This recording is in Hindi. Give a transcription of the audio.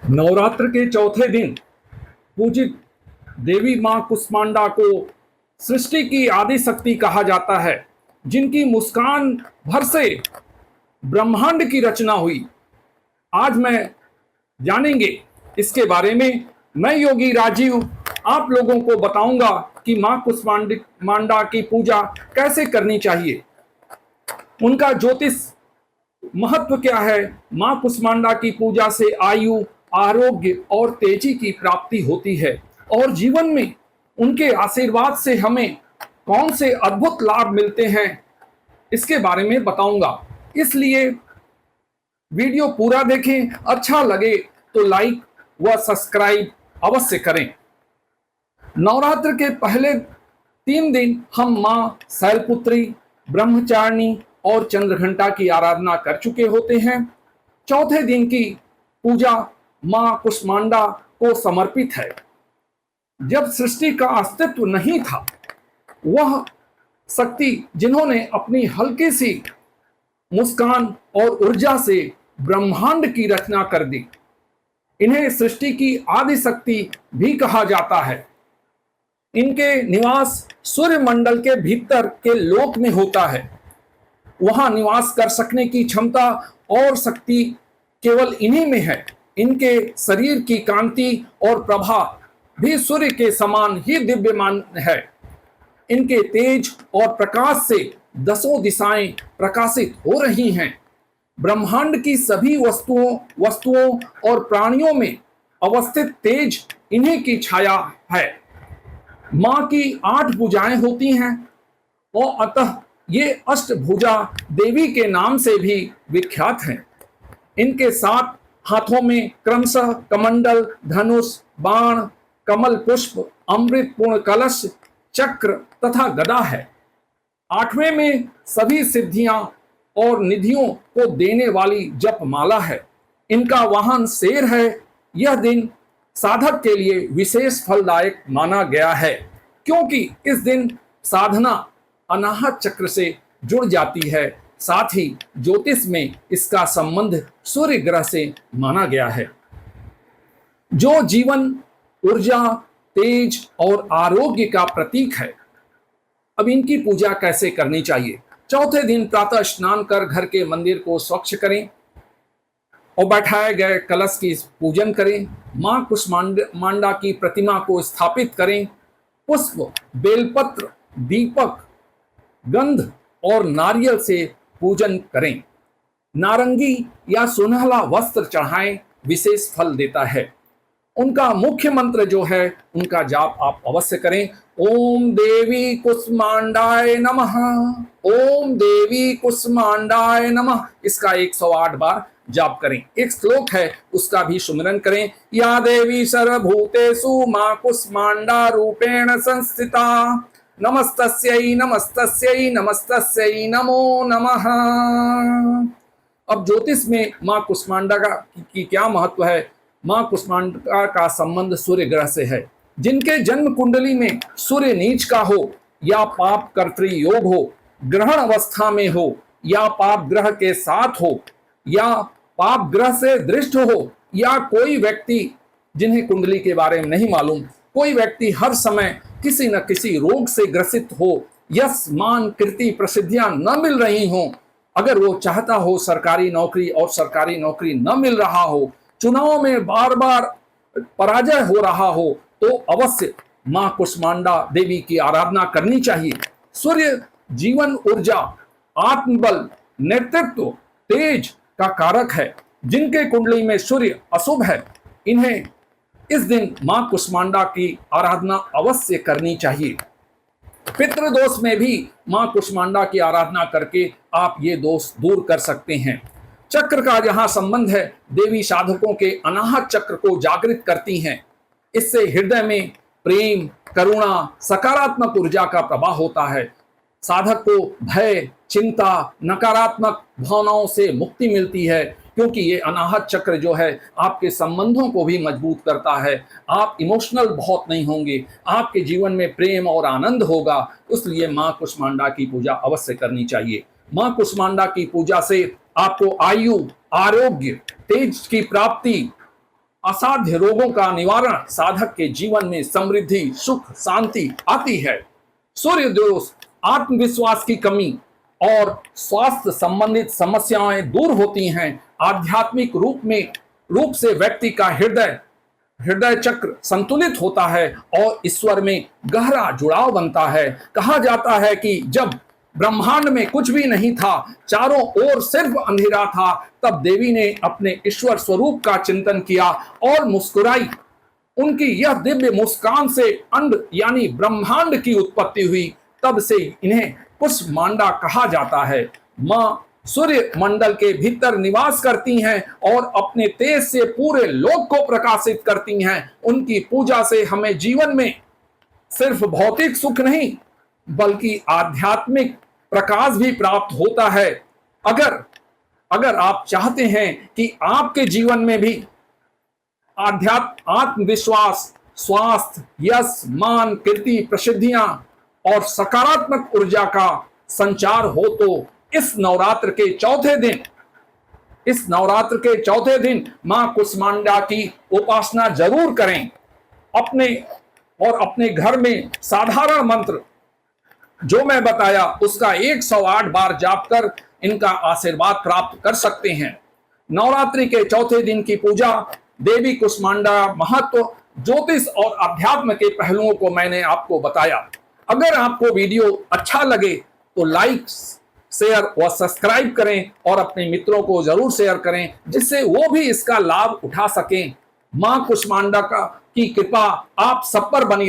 नवरात्र के चौथे दिन पूजित देवी मां कुष्मांडा को सृष्टि की आदि शक्ति कहा जाता है, जिनकी मुस्कान भर से ब्रह्मांड की रचना हुई। आज मैं जानेंगे इसके बारे में। मैं योगी राजीव आप लोगों को बताऊंगा कि मां कुष्मांडा की पूजा कैसे करनी चाहिए, उनका ज्योतिष महत्व क्या है। मां कुष्मांडा की पूजा से आयु, आरोग्य और तेजी की प्राप्ति होती है और जीवन में उनके आशीर्वाद से हमें कौन से अद्भुत लाभ मिलते हैं, इसके बारे में बताऊंगा। इसलिए वीडियो पूरा देखें, अच्छा लगे तो लाइक व सब्सक्राइब अवश्य करें। नवरात्र के पहले 3 दिन हम मां शैलपुत्री, ब्रह्मचारिणी और चंद्रघंटा की आराधना कर चुके होते हैं। चौथे दिन की पूजा मां कुष्मांडा को समर्पित है। जब सृष्टि का अस्तित्व नहीं था, वह शक्ति जिन्होंने अपनी हल्की सी मुस्कान और ऊर्जा से ब्रह्मांड की रचना कर दी, इन्हें सृष्टि की आदि शक्ति भी कहा जाता है। इनके निवास सूर्य मंडल के भीतर के लोक में होता है। वहां निवास कर सकने की क्षमता और शक्ति केवल इन्हीं में है। इनके शरीर की कांति और प्रभा भी सूर्य के समान ही दिव्यमान है। इनके तेज और प्रकाश से दसों दिशाएं प्रकाशित हो रही हैं। ब्रह्मांड की सभी वस्तुओं और प्राणियों में अवस्थित तेज इन्हीं की छाया है। मां की 8 भुजाएं होती हैं और अतः ये अष्टभुजा देवी के नाम से भी विख्यात हैं। इनके 7 हाथों में क्रमशः कमंडल, धनुष, बाण, कमल पुष्प, अमृत पूर्ण कलश, चक्र तथा गदा है। 8वें में सभी सिद्धियां और निधियों को देने वाली जप माला है। इनका वाहन शेर है। यह दिन साधक के लिए विशेष फलदायक माना गया है, क्योंकि इस दिन साधना अनाहत चक्र से जुड़ जाती है। साथ ही ज्योतिष में इसका संबंध सूर्य ग्रह से माना गया है, जो जीवन, ऊर्जा, तेज और आरोग्य का प्रतीक है। अब इनकी पूजा कैसे करनी चाहिए। चौथे दिन प्रातः स्नान कर घर के मंदिर को स्वच्छ करें और बैठाए गए कलश की पूजन करें। मां कुष्मांडा की प्रतिमा को स्थापित करें। पुष्प, बेलपत्र, दीपक, गंध और नारियल से पूजन करें। नारंगी या सुनहला वस्त्र चढ़ाएं, विशेष फल देता है। उनका मुख्य मंत्र जो है, उनका जाप आप अवश्य करें। ओम देवी कुष्मांडाय नमः, ओम देवी कुष्मांडाय नमः। इसका 108 बार जाप करें। एक श्लोक है, उसका भी सुमिरन करें। या देवी सर्वभूतेषु मां कुष्मांडा रूपेण संस्थिता, नमस्तस्यै नमस्तस्यै नमस्तस्यै नमो नमः। अब ज्योतिष में मां कुष्मांडा की क्या महत्व है। मां कुष्मांडा का संबंध सूर्य ग्रह से है। जिनके जन्म कुंडली में सूर्य नीच का हो या पाप कर्तृ योग हो, ग्रहण अवस्था में हो या पाप ग्रह के साथ हो या पाप ग्रह से दृष्ट हो, या कोई व्यक्ति जिन्हें कुंडली के बारे में नहीं मालूम, कोई व्यक्ति हर समय किसी न किसी रोग से ग्रसित हो, यश, मान, कीर्ति, प्रसिद्धियां न मिल रही हो, अगर वो चाहता हो सरकारी नौकरी और सरकारी नौकरी न मिल रहा हो, चुनाव में बार बार पराजय हो रहा हो, तो अवश्य मां कुष्मांडा देवी की आराधना करनी चाहिए। सूर्य जीवन, ऊर्जा, आत्मबल, नेतृत्व, तेज का कारक है। जिनके कुंडली में सूर्य अशुभ है, इन्हें इस दिन मां कुष्मांडा की आराधना अवश्य करनी चाहिए। पितृदोष में भी मां कुष्मांडा की आराधना करके आप ये दोष दूर कर सकते हैं। चक्र का जहां संबंध है, देवी साधकों के अनाहत चक्र को जागृत करती हैं। इससे हृदय में प्रेम, करुणा, सकारात्मक ऊर्जा का प्रवाह होता है। साधक को भय, चिंता, नकारात्मक भावनाओं से मुक्ति मिलती है, क्योंकि ये अनाहत चक्र जो है आपके संबंधों को भी मजबूत करता है। आप इमोशनल बहुत नहीं होंगे, आपके जीवन में प्रेम और आनंद होगा। इसलिए मां कुष्मांडा की पूजा अवश्य करनी चाहिए। मां कुष्मांडा की पूजा से आपको आयु, आरोग्य, तेज की प्राप्ति असाध्य रोगों का निवारण, साधक के जीवन में समृद्धि, सुख, शांति आती है। सूर्य दोष, आत्मविश्वास की कमी और स्वास्थ्य संबंधित समस्याएं दूर होती हैं। आध्यात्मिक रूप से व्यक्ति का हृदय चक्र संतुलित होता है और ईश्वर में गहरा जुड़ाव बनता है। कहा जाता है कि जब ब्रह्मांड में कुछ भी नहीं था, चारों ओर सिर्फ अंधेरा था, तब देवी ने अपने ईश्वर स्वरूप का चिंतन किया और मुस्कुराई। उनकी यह दिव्य मुस्कान से अंड यानी ब्रह्मांड की उत्पत्ति हुई। तब से इन्हें कुष्मांडा कहा जाता है। मां सूर्य मंडल के भीतर निवास करती हैं और अपने तेज से पूरे लोक को प्रकाशित करती हैं। उनकी पूजा से हमें जीवन में सिर्फ भौतिक सुख नहीं बल्कि आध्यात्मिक प्रकाश भी प्राप्त होता है। अगर आप चाहते हैं कि आपके जीवन में भी आत्मविश्वास, स्वास्थ्य, यश, मान, कीर्ति, प्रसिद्धियां और सकारात्मक ऊर्जा का संचार हो, तो इस नवरात्र के चौथे दिन मां कुष्मांडा की उपासना जरूर करें। अपने घर में साधारण मंत्र जो मैं बताया उसका 108 बार जाप कर इनका आशीर्वाद प्राप्त कर सकते हैं। नवरात्रि के चौथे दिन की पूजा देवी कुष्मांडा महत्व, ज्योतिष और अध्यात्म के पहलुओं को मैंने आपको बताया। अगर आपको वीडियो अच्छा लगे तो लाइक, शेयर और सब्सक्राइब करें और अपने मित्रों को जरूर शेयर करें जिससे वो भी इसका लाभ उठा सकें। मां कुष्मांडा की कृपा आप सब पर बनी